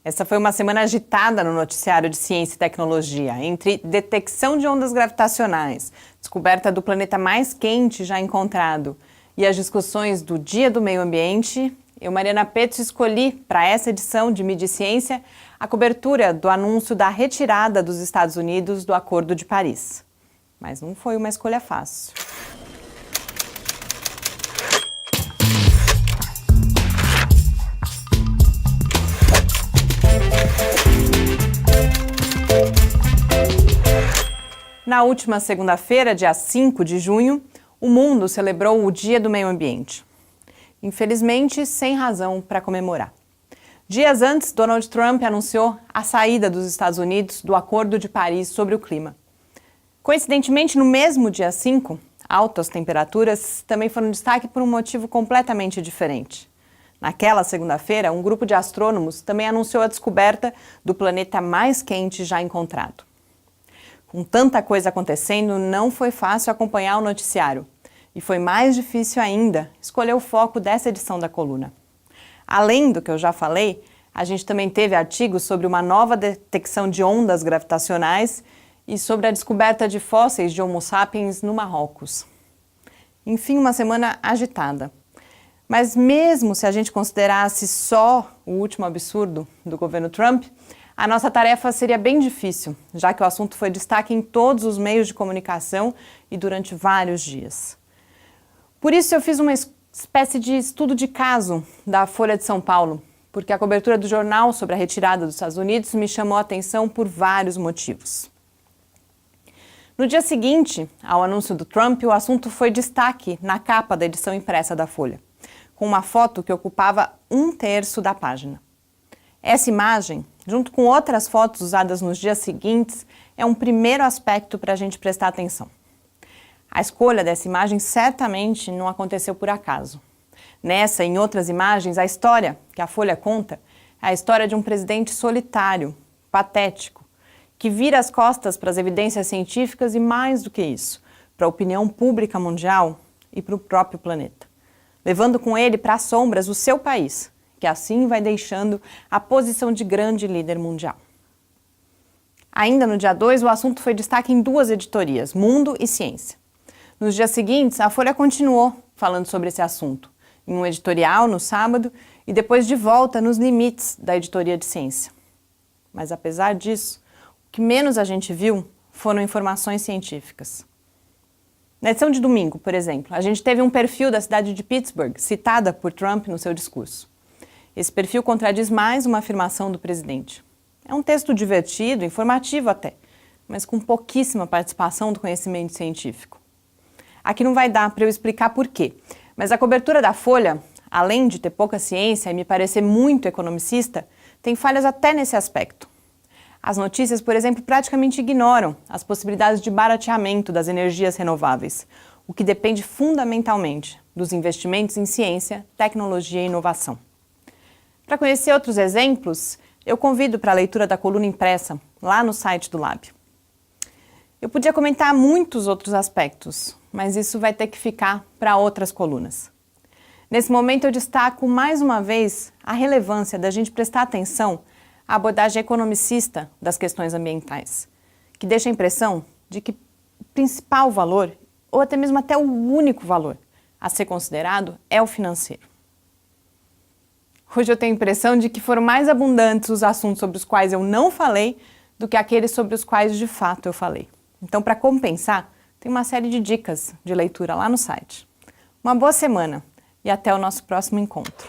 Essa foi uma semana agitada no noticiário de ciência e tecnologia, entre detecção de ondas gravitacionais, descoberta do planeta mais quente já encontrado e as discussões do Dia do Meio Ambiente. Eu, Mariana Petz, escolhi para essa edição de Mídia e Ciência a cobertura do anúncio da retirada dos Estados Unidos do Acordo de Paris. Mas não foi uma escolha fácil. Na última segunda-feira, dia 5 de junho, o mundo celebrou o Dia do Meio Ambiente. Infelizmente, sem razão para comemorar. Dias antes, Donald Trump anunciou a saída dos Estados Unidos do Acordo de Paris sobre o clima. Coincidentemente, no mesmo dia 5, altas temperaturas também foram destaque por um motivo completamente diferente. Naquela segunda-feira, um grupo de astrônomos também anunciou a descoberta do planeta mais quente já encontrado. Com tanta coisa acontecendo, não foi fácil acompanhar o noticiário. E foi mais difícil ainda escolher o foco dessa edição da coluna. Além do que eu já falei, a gente também teve artigos sobre uma nova detecção de ondas gravitacionais e sobre a descoberta de fósseis de Homo sapiens no Marrocos. Enfim, uma semana agitada. Mas mesmo se a gente considerasse só o último absurdo do governo Trump, a nossa tarefa seria bem difícil, já que o assunto foi destaque em todos os meios de comunicação e durante vários dias. Por isso eu fiz uma espécie de estudo de caso da Folha de São Paulo, porque a cobertura do jornal sobre a retirada dos Estados Unidos me chamou a atenção por vários motivos. No dia seguinte ao anúncio do Trump, o assunto foi destaque na capa da edição impressa da Folha, com uma foto que ocupava 1/3 da página. Essa imagem, junto com outras fotos usadas nos dias seguintes, é um primeiro aspecto para a gente prestar atenção. A escolha dessa imagem certamente não aconteceu por acaso. Nessa e em outras imagens, a história que a Folha conta é a história de um presidente solitário, patético, que vira as costas para as evidências científicas e, mais do que isso, para a opinião pública mundial e para o próprio planeta, levando com ele para as sombras o seu país, que assim vai deixando a posição de grande líder mundial. Ainda no dia 2, o assunto foi destaque em duas editorias, Mundo e Ciência. Nos dias seguintes, a Folha continuou falando sobre esse assunto, em um editorial no sábado e depois de volta nos limites da editoria de ciência. Mas apesar disso, o que menos a gente viu foram informações científicas. Na edição de domingo, por exemplo, a gente teve um perfil da cidade de Pittsburgh, citada por Trump no seu discurso. Esse perfil contradiz mais uma afirmação do presidente. É um texto divertido, informativo até, mas com pouquíssima participação do conhecimento científico. Aqui não vai dar para eu explicar por quê, mas a cobertura da Folha, além de ter pouca ciência e me parecer muito economicista, tem falhas até nesse aspecto. As notícias, por exemplo, praticamente ignoram as possibilidades de barateamento das energias renováveis, o que depende fundamentalmente dos investimentos em ciência, tecnologia e inovação. Para conhecer outros exemplos, eu convido para a leitura da coluna impressa, lá no site do Lab. Eu podia comentar muitos outros aspectos, mas isso vai ter que ficar para outras colunas. Nesse momento eu destaco mais uma vez a relevância da gente prestar atenção à abordagem economicista das questões ambientais, que deixa a impressão de que o principal valor, ou até mesmo até o único valor a ser considerado, é o financeiro. Hoje eu tenho a impressão de que foram mais abundantes os assuntos sobre os quais eu não falei do que aqueles sobre os quais de fato eu falei. Então, para compensar, tem uma série de dicas de leitura lá no site. Uma boa semana e até o nosso próximo encontro.